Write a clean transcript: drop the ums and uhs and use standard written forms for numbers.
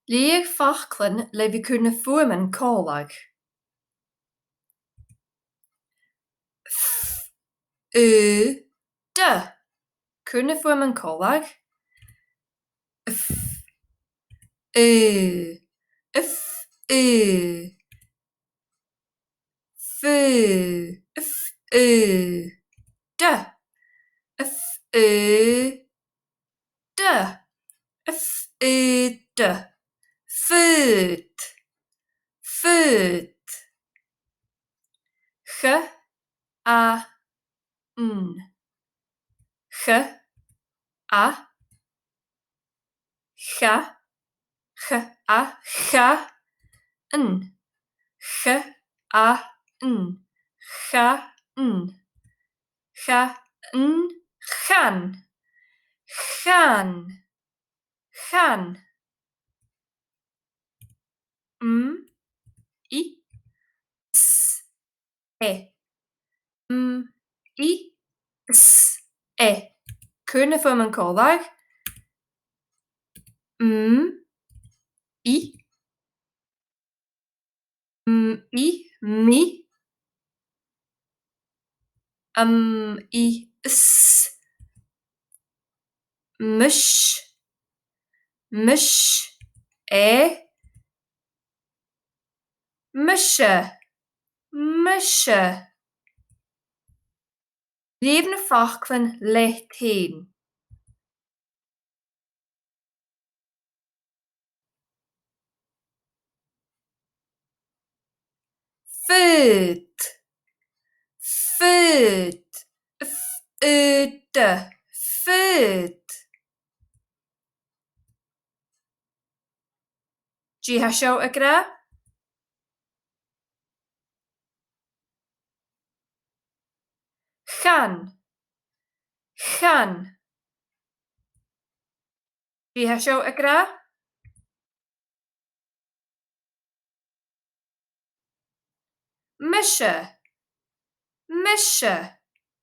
Leer fachklen le vi kunne formen kolag. De kunne formen kolag. F de de foot G A N G A Ga Ga N G A N Ga N Ga N gaan gaan gaan I S E I S E kunnen vormen kolag I mi I S mush musje Levende fachklen ligt heen. Foot foot Ji ha seo a gra? Gaan Ji ha seo a gra? Misje